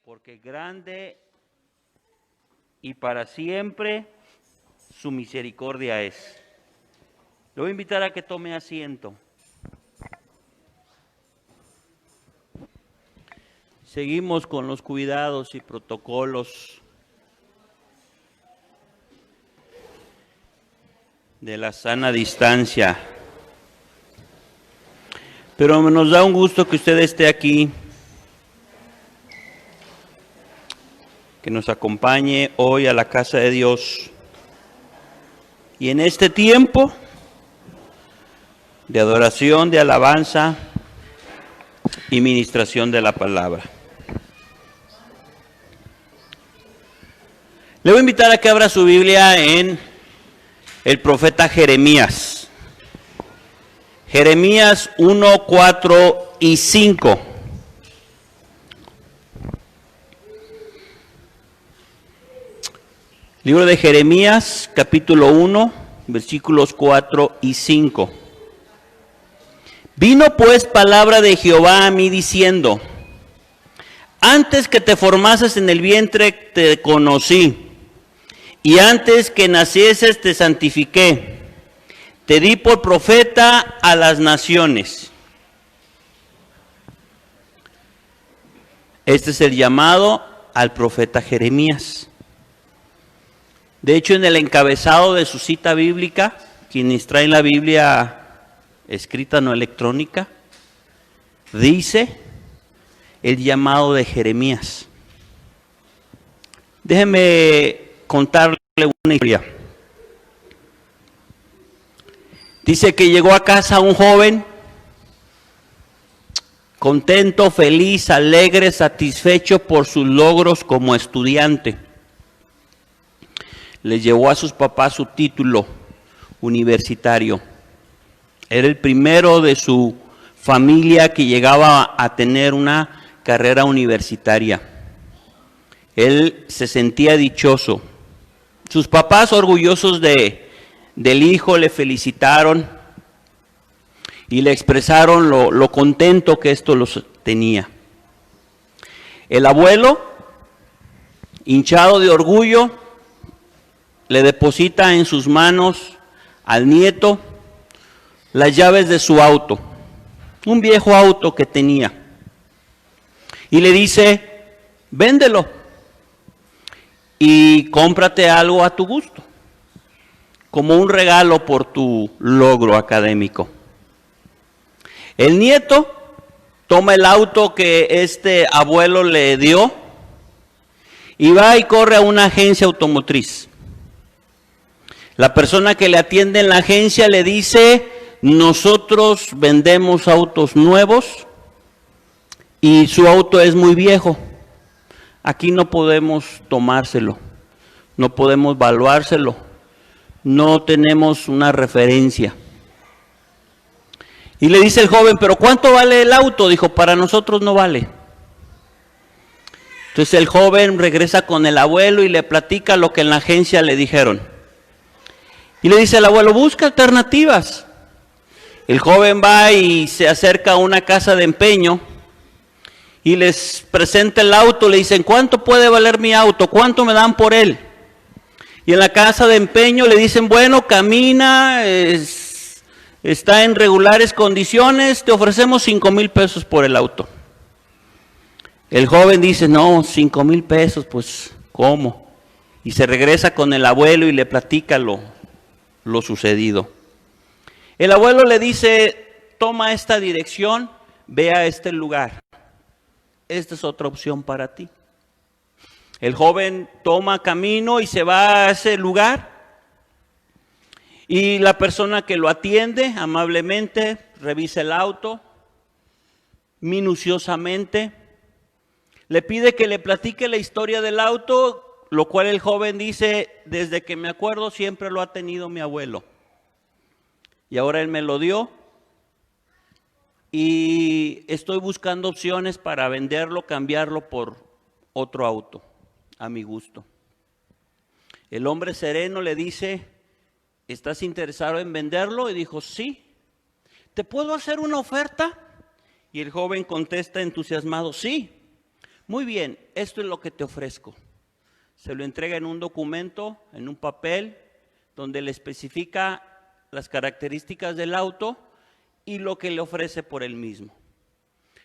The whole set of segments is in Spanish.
porque grande y para siempre su misericordia es. Le voy a invitar a que tome asiento. Seguimos con los cuidados y protocolos de la sana distancia. Pero nos da un gusto que usted esté aquí, que nos acompañe hoy a la casa de Dios. Y en este tiempo de adoración, de alabanza y ministración de la palabra. Le voy a invitar a que abra su Biblia en el profeta Jeremías. Jeremías 1, 4 y 5. Libro de Jeremías, capítulo 1, versículos 4 y 5. Vino pues palabra de Jehová a mí diciendo: antes que te formases en el vientre te conocí, y antes que nacieses te santifiqué, te di por profeta a las naciones. Este es el llamado al profeta Jeremías. De hecho, en el encabezado de su cita bíblica, quienes traen la Biblia escrita, no electrónica, dice el llamado de Jeremías. Déjeme contarle una historia. Dice que llegó a casa un joven contento, feliz, alegre, satisfecho por sus logros como estudiante. Le llevó a sus papás su título universitario. Era el primero de su familia que llegaba a tener una carrera universitaria. Él se sentía dichoso. Sus papás, orgullosos del hijo, le felicitaron y le expresaron lo contento que esto los tenía. El abuelo, hinchado de orgullo, le deposita en sus manos al nieto las llaves de su auto, un viejo auto que tenía, y le dice: véndelo y cómprate algo a tu gusto, como un regalo por tu logro académico. El nieto toma el auto que este abuelo le dio y va y corre a una agencia automotriz. La persona que le atiende en la agencia le dice: nosotros vendemos autos nuevos y su auto es muy viejo. Aquí no podemos tomárselo, no podemos valuárselo, no tenemos una referencia. Y le dice el joven: ¿pero cuánto vale el auto? Dijo: para nosotros no vale. Entonces el joven regresa con el abuelo y le platica lo que en la agencia le dijeron. Y le dice al abuelo: busca alternativas. El joven va y se acerca a una casa de empeño y les presenta el auto. Le dicen: ¿cuánto puede valer mi auto? ¿Cuánto me dan por él? Y en la casa de empeño le dicen: bueno, camina, está en regulares condiciones, te ofrecemos 5,000 pesos por el auto. El joven dice: no, 5,000 pesos, pues, ¿cómo? Y se regresa con el abuelo y le platica lo sucedido. El abuelo le dice: toma esta dirección, ve a este lugar. Esta es otra opción para ti. El joven toma camino y se va a ese lugar. Y la persona que lo atiende amablemente revisa el auto minuciosamente. Le pide que le platique la historia del auto, lo cual el joven dice: desde que me acuerdo siempre lo ha tenido mi abuelo. Y ahora él me lo dio y estoy buscando opciones para venderlo, cambiarlo por otro auto, a mi gusto. El hombre sereno le dice: ¿estás interesado en venderlo? Y dijo: sí. ¿Te puedo hacer una oferta? Y el joven contesta entusiasmado: sí. Muy bien, esto es lo que te ofrezco. Se lo entrega en un documento, en un papel, donde le especifica las características del auto y lo que le ofrece por él mismo.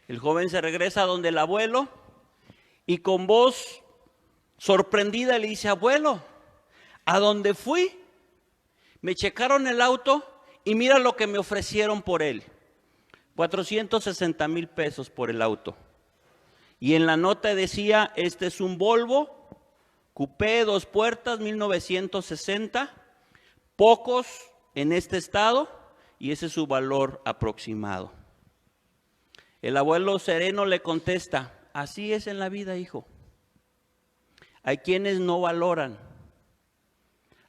El joven se regresa donde el abuelo y con voz sorprendida le dice: abuelo, ¿a dónde fui? Me checaron el auto y mira lo que me ofrecieron por él. 460,000 pesos por el auto. Y en la nota decía: este es un Volvo Coupé 2 puertas 1960, pocos en este estado, y ese es su valor aproximado. El abuelo sereno le contesta: así es en la vida, hijo. Hay quienes no valoran,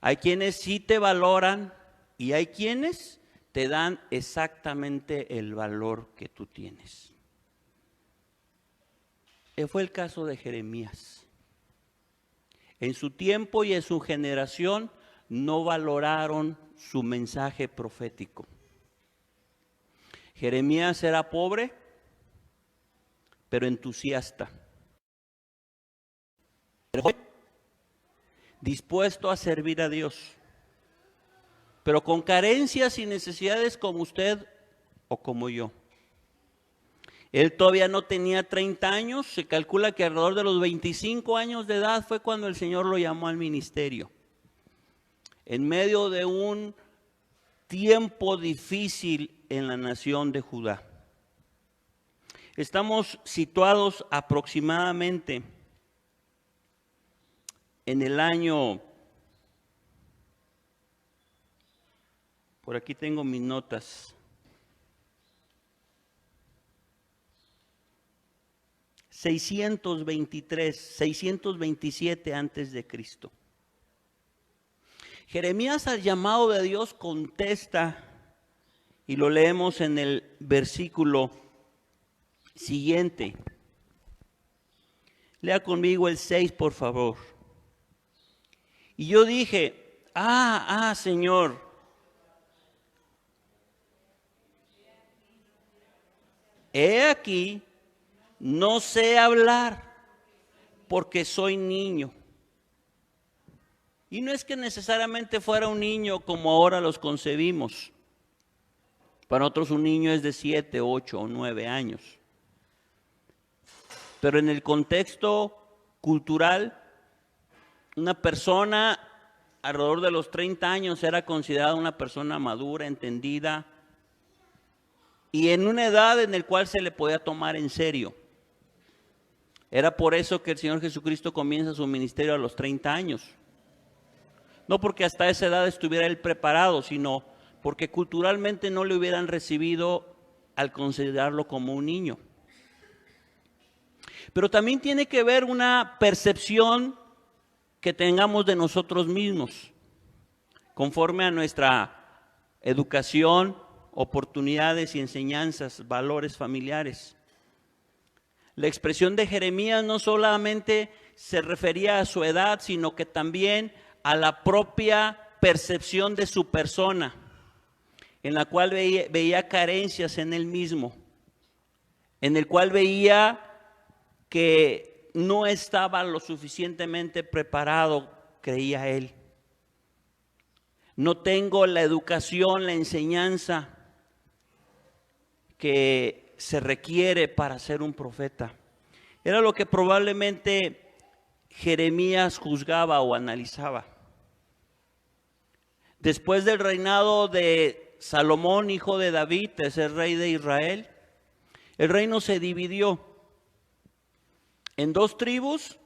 hay quienes sí te valoran y hay quienes te dan exactamente el valor que tú tienes. Fue el caso de Jeremías. En su tiempo y en su generación no valoraron su mensaje profético. Jeremías era pobre, pero entusiasta. Dispuesto a servir a Dios, pero con carencias y necesidades como usted o como yo. Él todavía no tenía 30 años, se calcula que alrededor de los 25 años de edad fue cuando el Señor lo llamó al ministerio. En medio de un tiempo difícil en la nación de Judá. Estamos situados aproximadamente en el año, por aquí tengo mis notas, 627 antes de Cristo. Jeremías, al llamado de Dios, contesta, y lo leemos en el versículo siguiente. Lea conmigo el 6, por favor. Y yo dije: Señor, he aquí, no sé hablar, porque soy niño. Y no es que necesariamente fuera un niño como ahora los concebimos. Para otros un niño es de 7, 8 o 9 años. Pero en el contexto cultural, una persona alrededor de los 30 años era considerada una persona madura, entendida, y en una edad en la cual se le podía tomar en serio. Era por eso que el Señor Jesucristo comienza su ministerio a los 30 años. No porque hasta esa edad estuviera él preparado, sino porque culturalmente no le hubieran recibido al considerarlo como un niño. Pero también tiene que ver una percepción que tengamos de nosotros mismos, conforme a nuestra educación, oportunidades y enseñanzas, valores familiares. La expresión de Jeremías no solamente se refería a su edad, sino que también a la propia percepción de su persona, en la cual veía carencias en él mismo, en el cual veía que no estaba lo suficientemente preparado, creía él. No tengo la educación, la enseñanza que se requiere para ser un profeta. Era lo que probablemente Jeremías juzgaba o analizaba. Después del reinado de Salomón, hijo de David, tercer rey de Israel, el reino se dividió en 2 tribus,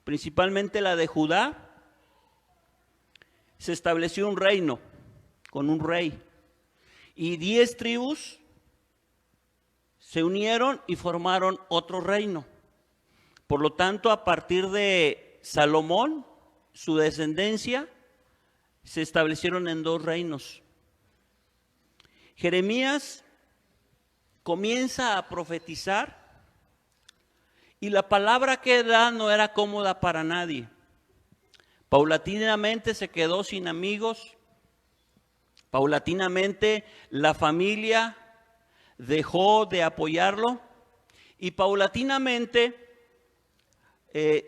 principalmente la de Judá. Se estableció un reino con un rey, y 10 tribus se unieron y formaron otro reino. Por lo tanto, a partir de Salomón, su descendencia, se establecieron en 2 reinos. Jeremías comienza a profetizar y la palabra que da no era cómoda para nadie. Paulatinamente se quedó sin amigos. Paulatinamente la familia dejó de apoyarlo y paulatinamente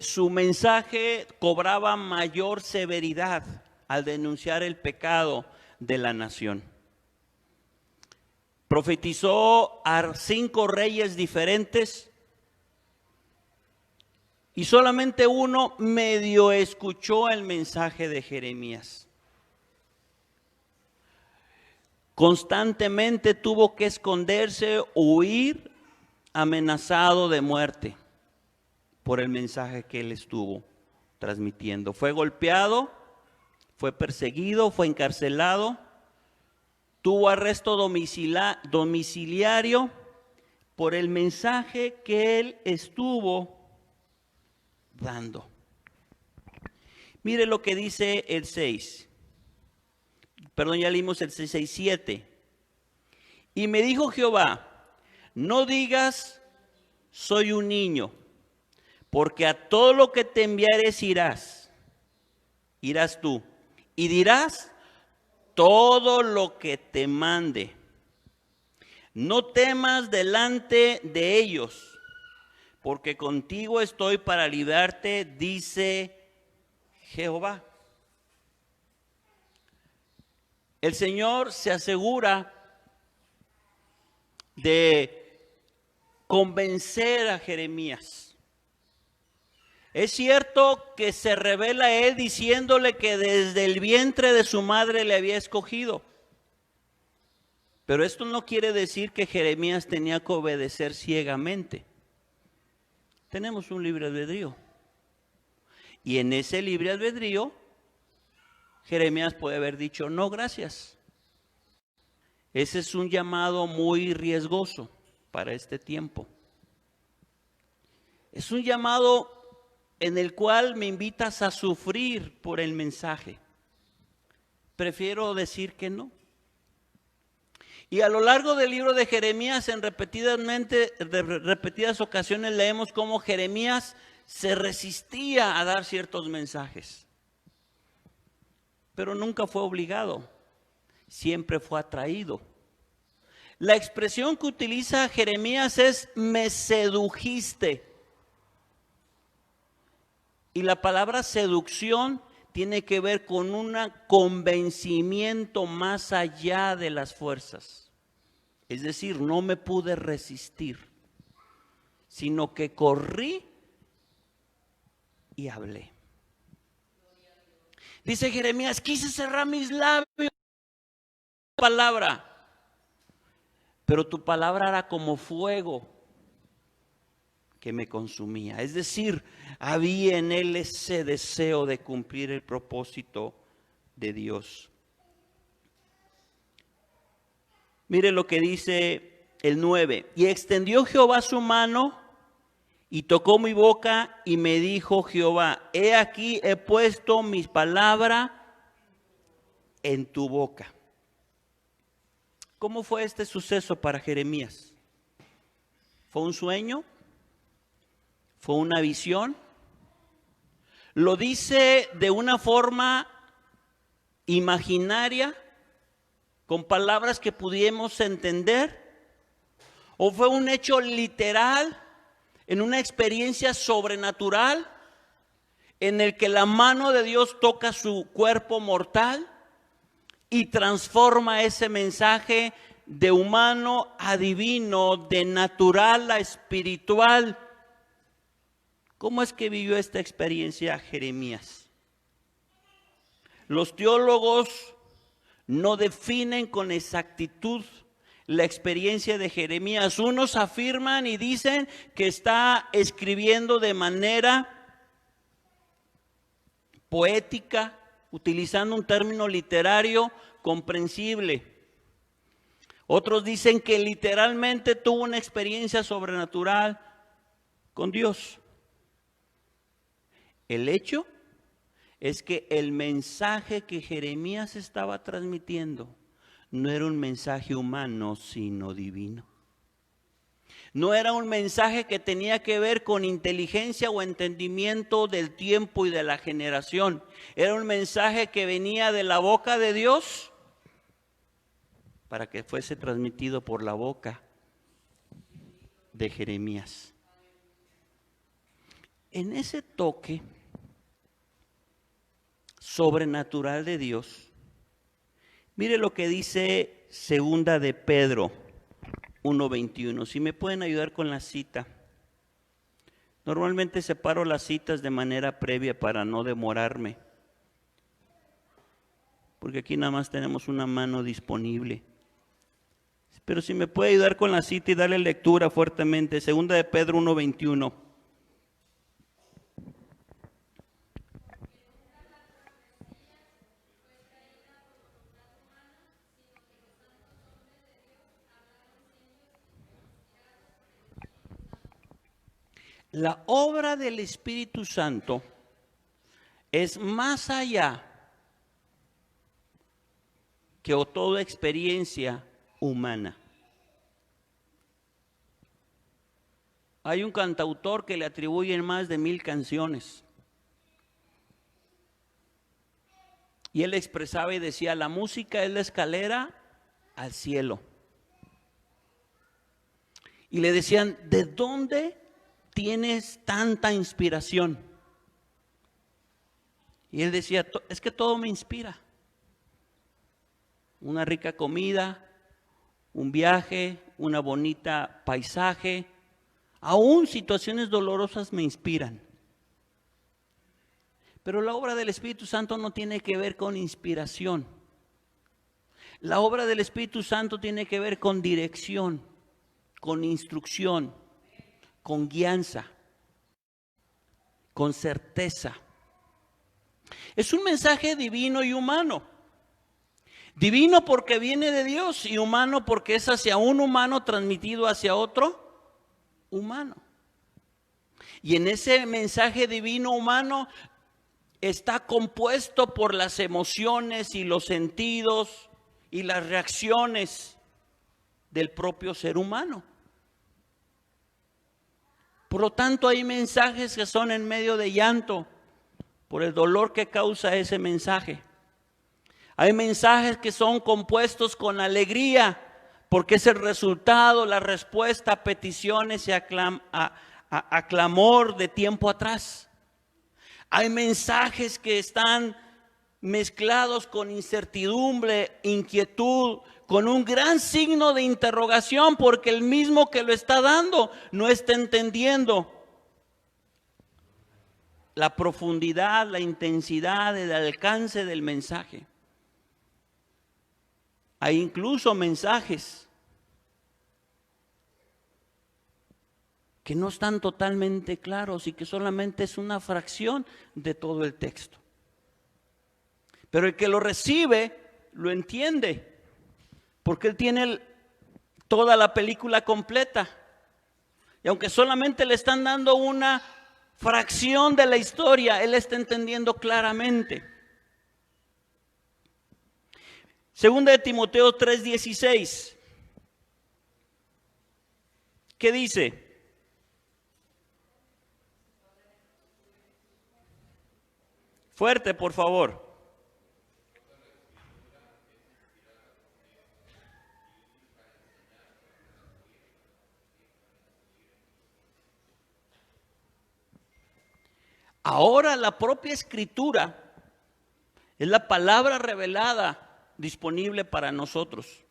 su mensaje cobraba mayor severidad al denunciar el pecado de la nación. Profetizó a 5 reyes diferentes y solamente uno medio escuchó el mensaje de Jeremías. Constantemente tuvo que esconderse, huir, amenazado de muerte por el mensaje que él estuvo transmitiendo. Fue golpeado, fue perseguido, fue encarcelado, tuvo arresto domiciliario por el mensaje que él estuvo dando. Mire lo que dice el 6. Perdón, ya leímos el 6:7. Y me dijo Jehová, no digas, soy un niño, porque a todo lo que te enviares irás tú, y dirás todo lo que te mande. No temas delante de ellos, porque contigo estoy para librarte, dice Jehová. El Señor se asegura de convencer a Jeremías. Es cierto que se revela a él diciéndole que desde el vientre de su madre le había escogido. Pero esto no quiere decir que Jeremías tenía que obedecer ciegamente. Tenemos un libre albedrío. Y en ese libre albedrío, Jeremías puede haber dicho, no, gracias. Ese es un llamado muy riesgoso para este tiempo. Es un llamado en el cual me invitas a sufrir por el mensaje. Prefiero decir que no. Y a lo largo del libro de Jeremías, en repetidas ocasiones leemos cómo Jeremías se resistía a dar ciertos mensajes. Pero nunca fue obligado, siempre fue atraído. La expresión que utiliza Jeremías es me sedujiste. Y la palabra seducción tiene que ver con un convencimiento más allá de las fuerzas. Es decir, no me pude resistir, sino que corrí y hablé. Dice Jeremías, quise cerrar mis labios, palabra, pero tu palabra era como fuego que me consumía. Es decir, había en él ese deseo de cumplir el propósito de Dios. Mire lo que dice el 9. Y extendió Jehová su mano y tocó mi boca y me dijo Jehová, he aquí he puesto mis palabras en tu boca. ¿Cómo fue este suceso para Jeremías? ¿Fue un sueño? ¿Fue una visión? ¿Lo dice de una forma imaginaria, con palabras que pudiéramos entender? ¿O fue un hecho literal, en una experiencia sobrenatural, en el que la mano de Dios toca su cuerpo mortal y transforma ese mensaje de humano a divino, de natural a espiritual? ¿Cómo es que vivió esta experiencia Jeremías? Los teólogos no definen con exactitud la experiencia de Jeremías. Unos afirman y dicen que está escribiendo de manera poética, utilizando un término literario comprensible. Otros dicen que literalmente tuvo una experiencia sobrenatural con Dios. El hecho es que el mensaje que Jeremías estaba transmitiendo no era un mensaje humano, sino divino. No era un mensaje que tenía que ver con inteligencia o entendimiento del tiempo y de la generación. Era un mensaje que venía de la boca de Dios para que fuese transmitido por la boca de Jeremías. en ese toque sobrenatural de Dios, mire lo que dice Segunda de Pedro 1:21. Si me pueden ayudar con la cita. Normalmente separo las citas de manera previa para no demorarme, porque aquí nada más tenemos una mano disponible. Pero si me puede ayudar con la cita y darle lectura fuertemente. Segunda de Pedro 1:21. La obra del Espíritu Santo es más allá que toda experiencia humana. Hay un cantautor que le atribuyen más de 1000 canciones. Y él expresaba y decía, la música es la escalera al cielo. Y le decían, ¿de dónde tienes tanta inspiración? Y él decía, es que todo me inspira. Una rica comida, un viaje, una bonita paisaje, aún situaciones dolorosas me inspiran. Pero la obra del Espíritu Santo no tiene que ver con inspiración. La obra del Espíritu Santo tiene que ver con dirección, con instrucción, con guianza, con certeza. Es un mensaje divino y humano. Divino porque viene de Dios y humano porque es hacia un humano transmitido hacia otro humano. Y en ese mensaje divino humano está compuesto por las emociones y los sentidos y las reacciones del propio ser humano. Por lo tanto, hay mensajes que son en medio de llanto por el dolor que causa ese mensaje. Hay mensajes que son compuestos con alegría porque es el resultado, la respuesta a peticiones y a clamor de tiempo atrás. Hay mensajes que están mezclados con incertidumbre, inquietud, con un gran signo de interrogación porque el mismo que lo está dando no está entendiendo la profundidad, la intensidad, el alcance del mensaje. Hay incluso mensajes que no están totalmente claros y que solamente es una fracción de todo el texto. Pero el que lo recibe lo entiende, porque él tiene toda la película completa. Y aunque solamente le están dando una fracción de la historia, él está entendiendo claramente. Segunda de Timoteo 3:16. ¿Qué dice? Fuerte, por favor. Ahora la propia Escritura es la palabra revelada disponible para nosotros.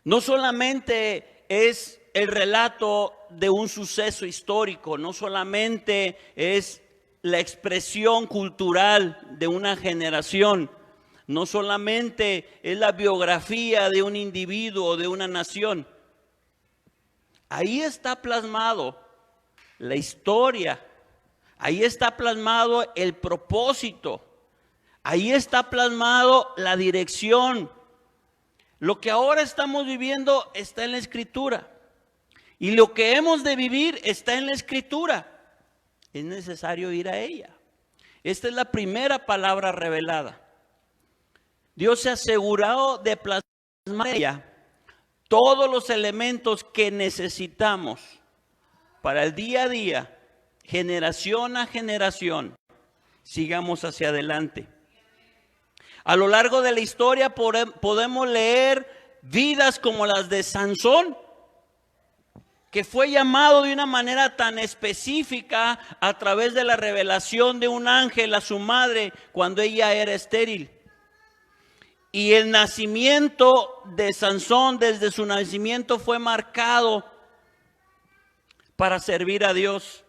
No solamente es el relato de un suceso histórico, no solamente es la expresión cultural de una generación, no solamente es la biografía de un individuo o de una nación. Ahí está plasmado la historia. Ahí está plasmado el propósito. Ahí está plasmado la dirección. Lo que ahora estamos viviendo está en la Escritura. Y lo que hemos de vivir está en la Escritura. Es necesario ir a ella. Esta es la primera palabra revelada. Dios se ha asegurado de plasmar en ella todos los elementos que necesitamos para el día a día, generación a generación, sigamos hacia adelante. A lo largo de la historia podemos leer vidas como las de Sansón, que fue llamado de una manera tan específica a través de la revelación de un ángel a su madre cuando ella era estéril. Y el nacimiento de Sansón, desde su nacimiento, fue marcado para servir a Dios.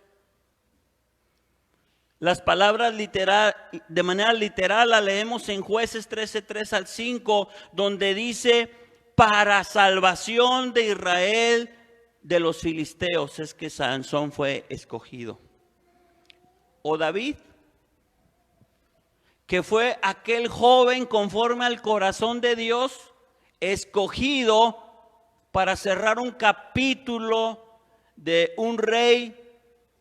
Las palabras de manera literal la leemos en Jueces 13:3 al 5, donde dice: para salvación de Israel de los filisteos es que Sansón fue escogido. O David, que fue aquel joven conforme al corazón de Dios, escogido para cerrar un capítulo de un rey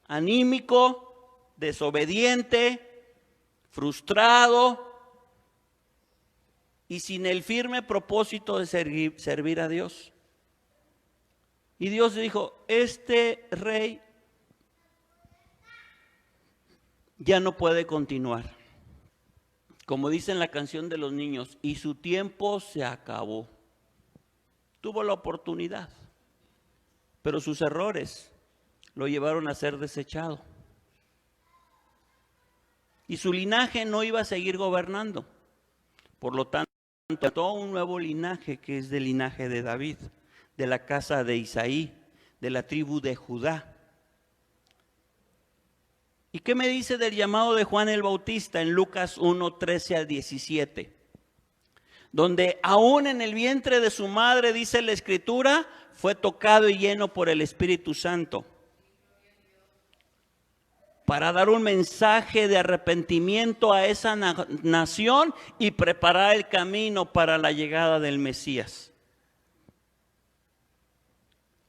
anímico, desobediente, frustrado y sin el firme propósito de servir a Dios. Y Dios dijo: este rey ya no puede continuar. Como dice en la canción de los niños, y su tiempo se acabó. Tuvo la oportunidad, pero sus errores lo llevaron a ser desechado. Y su linaje no iba a seguir gobernando. Por lo tanto, todo un nuevo linaje que es del linaje de David, de la casa de Isaí, de la tribu de Judá. ¿Y qué me dice del llamado de Juan el Bautista en Lucas 1:13 al 17? Donde aún en el vientre de su madre, dice la Escritura, fue tocado y lleno por el Espíritu Santo para dar un mensaje de arrepentimiento a esa nación y preparar el camino para la llegada del Mesías.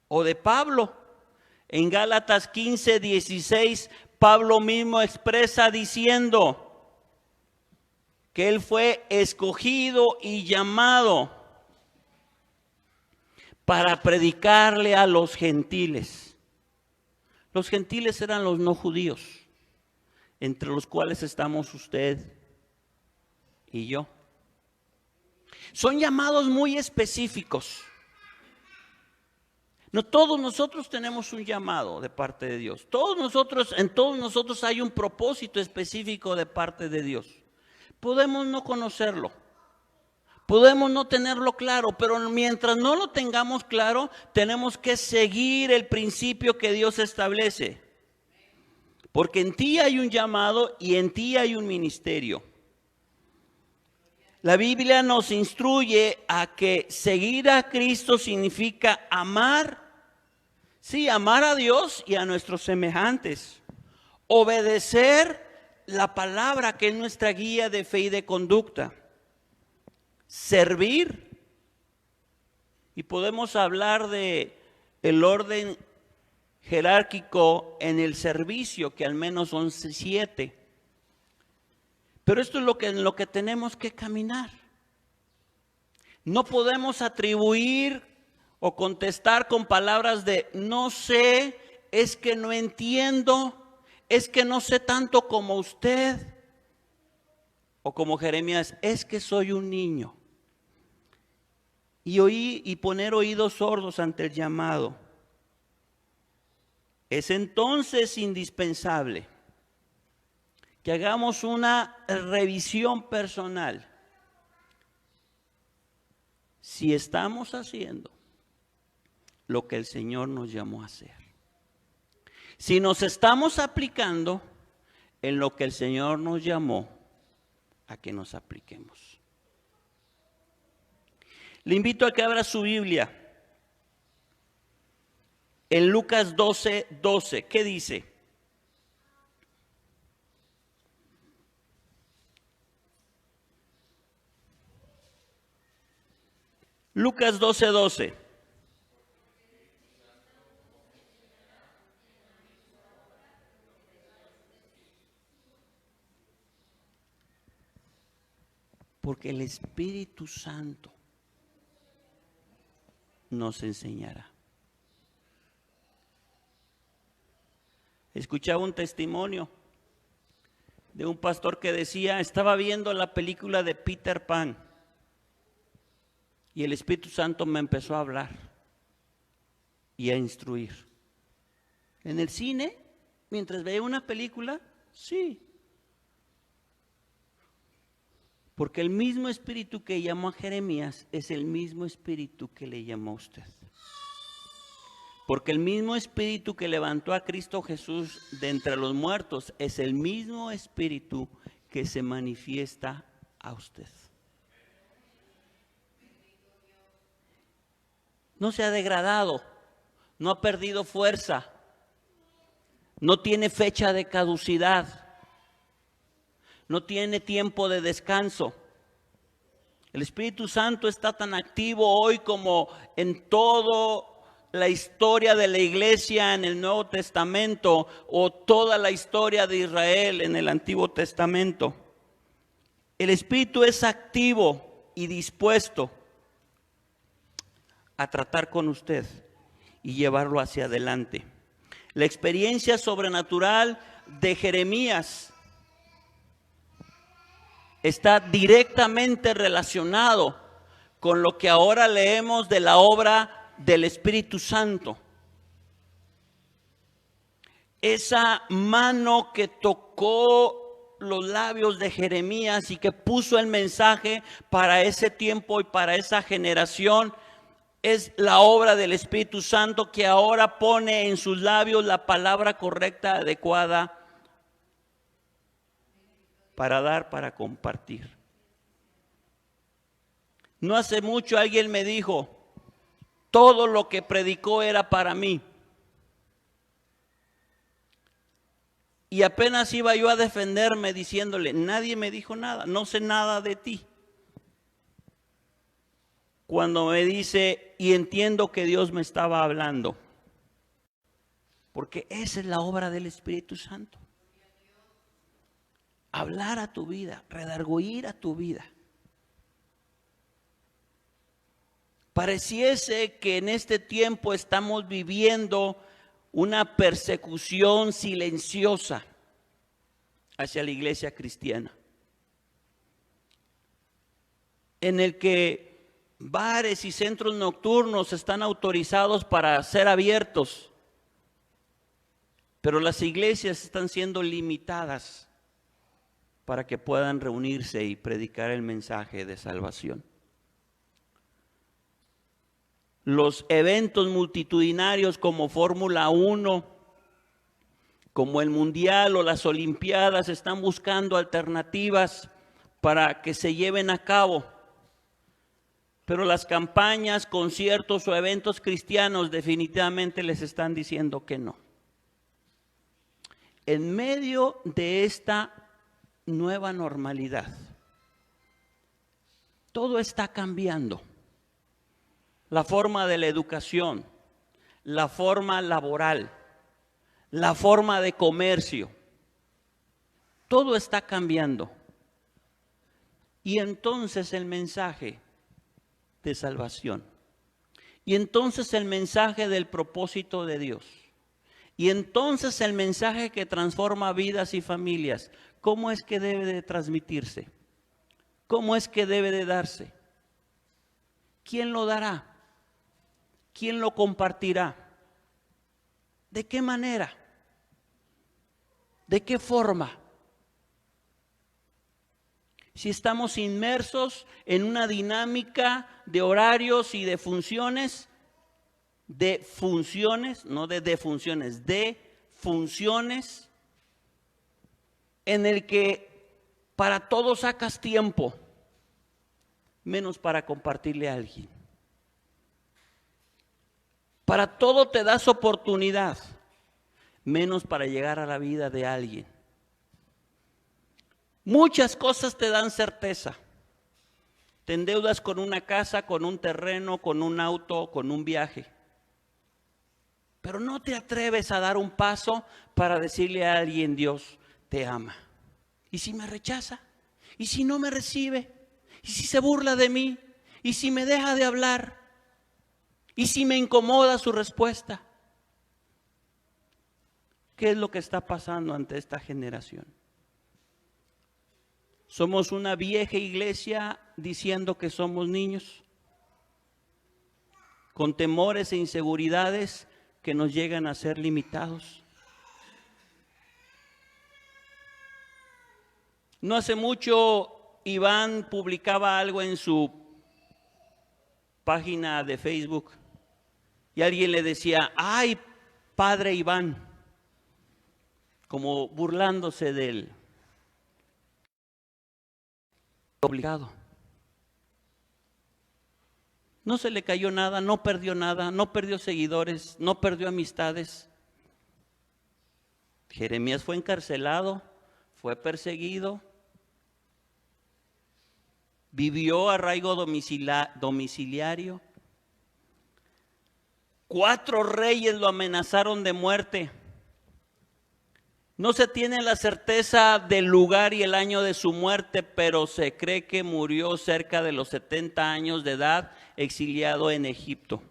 O de Pablo, en Gálatas 15:16, Pablo mismo expresa diciendo que él fue escogido y llamado para predicarle a los gentiles. Los gentiles eran los no judíos, entre los cuales estamos usted y yo. Son llamados muy específicos. No todos nosotros tenemos un llamado de parte de Dios. En todos nosotros hay un propósito específico de parte de Dios. Podemos no conocerlo, podemos no tenerlo claro, pero mientras no lo tengamos claro, tenemos que seguir el principio que Dios establece. Porque en ti hay un llamado y en ti hay un ministerio. La Biblia nos instruye a que seguir a Cristo significa amar, sí, amar a Dios y a nuestros semejantes. Obedecer la palabra que es nuestra guía de fe y de conducta. Servir. Y podemos hablar de el orden jerárquico en el servicio, que al menos son 7. Pero esto es en lo que tenemos que caminar. No podemos atribuir o contestar con palabras de no sé, es que no entiendo, es que no sé tanto como usted. O como Jeremías, es que soy un niño. Y poner oídos sordos ante el llamado. Es entonces indispensable que hagamos una revisión personal. Si estamos haciendo lo que el Señor nos llamó a hacer. Si nos estamos aplicando en lo que el Señor nos llamó a que nos apliquemos. Le invito a que abra su Biblia en Lucas 12:12. ¿Qué dice? Lucas 12:12. Porque el Espíritu Santo nos enseñará. Escuchaba un testimonio de un pastor que decía, estaba viendo la película de Peter Pan y el Espíritu Santo me empezó a hablar. y a instruir. En el cine, mientras veía una película, sí. Porque el mismo espíritu que llamó a Jeremías es el mismo espíritu que le llamó a usted. Porque el mismo espíritu que levantó a Cristo Jesús de entre los muertos es el mismo espíritu que se manifiesta a usted. No se ha degradado, no ha perdido fuerza, no tiene fecha de caducidad, no tiene tiempo de descanso. El Espíritu Santo está tan activo hoy como en toda la historia de la iglesia en el Nuevo Testamento o toda la historia de Israel en el Antiguo Testamento. El Espíritu es activo y dispuesto a tratar con usted y llevarlo hacia adelante. La experiencia sobrenatural de Jeremías está directamente relacionado con lo que ahora leemos de la obra del Espíritu Santo. Esa mano que tocó los labios de Jeremías y que puso el mensaje para ese tiempo y para esa generación es la obra del Espíritu Santo que ahora pone en sus labios la palabra correcta, adecuada para dar, para compartir. No hace mucho alguien me dijo, todo lo que predicó era para mí. Y apenas iba yo a defenderme diciéndole, nadie me dijo nada, no sé nada de ti. Cuando me dice, y entiendo que Dios me estaba hablando, porque esa es la obra del Espíritu Santo. Hablar a tu vida, redarguir a tu vida. Pareciese que en este tiempo estamos viviendo una persecución silenciosa hacia la iglesia cristiana, en el que bares y centros nocturnos están autorizados para ser abiertos, pero las iglesias están siendo limitadas para que puedan reunirse y predicar el mensaje de salvación. Los eventos multitudinarios como Fórmula 1, como el Mundial o las Olimpiadas están buscando alternativas para que se lleven a cabo. Pero las campañas, conciertos o eventos cristianos definitivamente les están diciendo que no. En medio de esta nueva normalidad, todo está cambiando. La forma de la educación, la forma laboral, la forma de comercio, todo está cambiando. Y entonces el mensaje de salvación, y entonces el mensaje del propósito de Dios, y entonces el mensaje que transforma vidas y familias, ¿cómo es que debe de transmitirse? ¿Cómo es que debe de darse? ¿Quién lo dará? ¿Quién lo compartirá? ¿De qué manera? ¿De qué forma? Si estamos inmersos en una dinámica de horarios y de funciones, no de defunciones, de funciones, en el que para todo sacas tiempo, menos para compartirle a alguien. Para todo te das oportunidad, menos para llegar a la vida de alguien. Muchas cosas te dan certeza. Te endeudas con una casa, con un terreno, con un auto, con un viaje. Pero no te atreves a dar un paso para decirle a alguien, Dios te ama. ¿Y si me rechaza? ¿Y si no me recibe? ¿Y si se burla de mí? ¿Y si me deja de hablar? ¿Y si me incomoda su respuesta? ¿Qué es lo que está pasando ante esta generación? ¿Somos una vieja iglesia diciendo que somos niños? con temores e inseguridades que nos llegan a ser limitados. No hace mucho Iván publicaba algo en su página de Facebook y alguien le decía: ¡ay, padre Iván! Como burlándose de él. Obligado. No se le cayó nada, no perdió seguidores, no perdió amistades. Jeremías fue encarcelado, fue perseguido, vivió arraigo domiciliario. 4 reyes lo amenazaron de muerte. No se tiene la certeza del lugar y el año de su muerte, pero se cree que murió cerca de los 70 años de edad, exiliado en Egipto.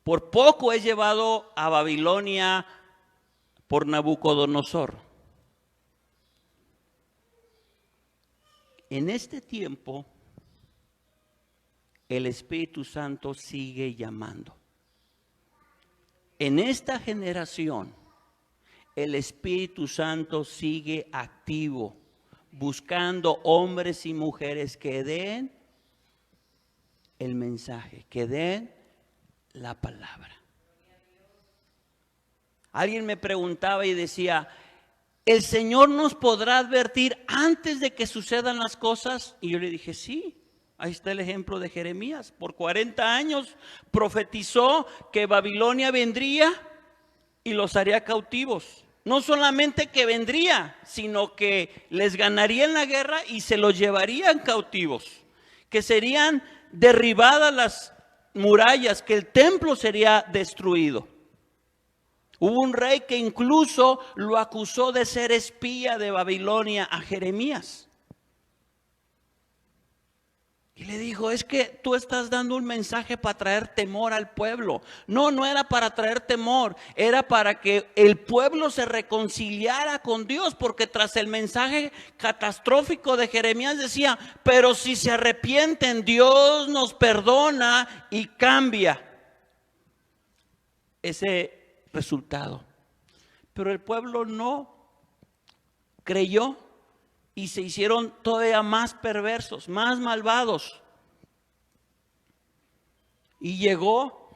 Por poco es llevado a Babilonia por Nabucodonosor. En este tiempo, el Espíritu Santo sigue llamando. En esta generación, el Espíritu Santo sigue activo, buscando hombres y mujeres que den el mensaje, que den la palabra. Alguien me preguntaba y decía: ¿el Señor nos podrá advertir antes de que sucedan las cosas? Y yo le dije: sí. Ahí está el ejemplo de Jeremías. Por 40 años profetizó que Babilonia vendría y los haría cautivos. No solamente que vendría, sino que les ganaría en la guerra y se los llevarían cautivos. Que serían derribadas las murallas, que el templo sería destruido. Hubo un rey que incluso lo acusó de ser espía de Babilonia a Jeremías. Y le dijo: es que tú estás dando un mensaje para traer temor al pueblo. No, no era para traer temor, era para que el pueblo se reconciliara con Dios, porque tras el mensaje catastrófico de Jeremías decía: pero si se arrepienten, Dios nos perdona y cambia ese resultado. Pero el pueblo no creyó y se hicieron todavía más perversos, más malvados. Y llegó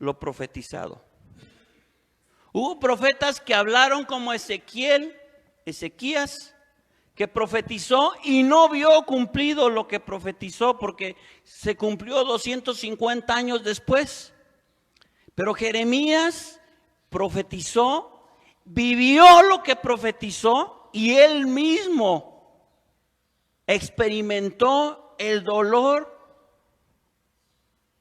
lo profetizado. Hubo profetas que hablaron como Ezequías, que profetizó y no vio cumplido lo que profetizó, porque se cumplió 250 años después. Pero Jeremías profetizó, vivió lo que profetizó, y él mismo experimentó el dolor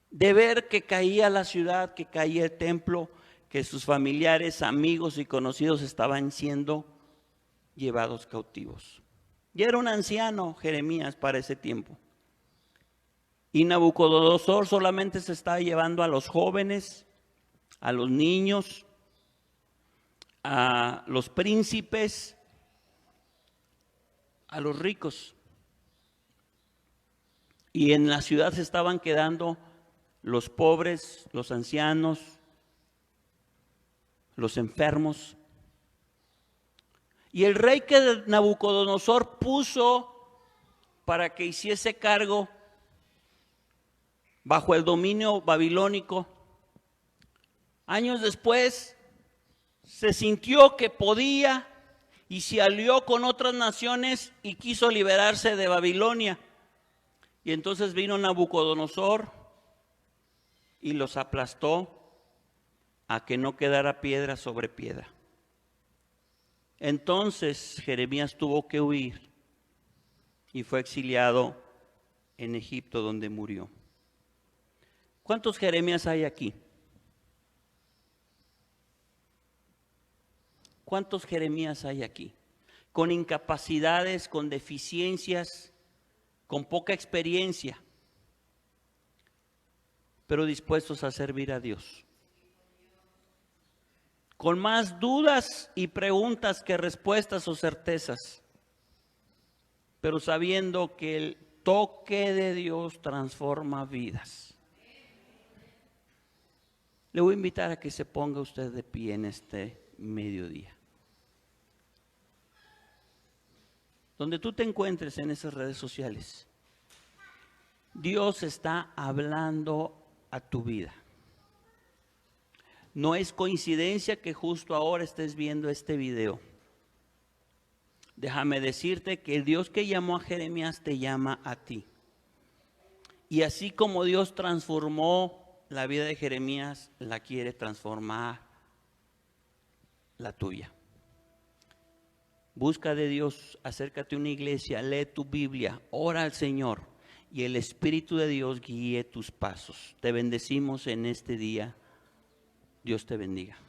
de ver que caía la ciudad, que caía el templo, que sus familiares, amigos y conocidos estaban siendo llevados cautivos. Ya era un anciano Jeremías para ese tiempo. Y Nabucodonosor solamente se estaba llevando a los jóvenes, a los niños, a los príncipes, a los ricos. Y en la ciudad se estaban quedando los pobres, los ancianos, los enfermos. Y el rey que Nabucodonosor puso para que hiciese cargo bajo el dominio babilónico, años después se sintió que podía y se alió con otras naciones y quiso liberarse de Babilonia. Y entonces vino Nabucodonosor y los aplastó a que no quedara piedra sobre piedra. Entonces Jeremías tuvo que huir y fue exiliado en Egipto, donde murió. ¿Cuántos Jeremías hay aquí? ¿Cuántos Jeremías hay aquí? Con incapacidades, con deficiencias, con poca experiencia, pero dispuestos a servir a Dios. Con más dudas y preguntas que respuestas o certezas, pero sabiendo que el toque de Dios transforma vidas. Le voy a invitar a que se ponga usted de pie en este mediodía. Donde tú te encuentres en esas redes sociales, Dios está hablando a tu vida. No es coincidencia que justo ahora estés viendo este video. Déjame decirte que el Dios que llamó a Jeremías te llama a ti. Y así como Dios transformó la vida de Jeremías, la quiere transformar la tuya. Busca de Dios, acércate a una iglesia, lee tu Biblia, ora al Señor y el Espíritu de Dios guíe tus pasos. Te bendecimos en este día. Dios te bendiga.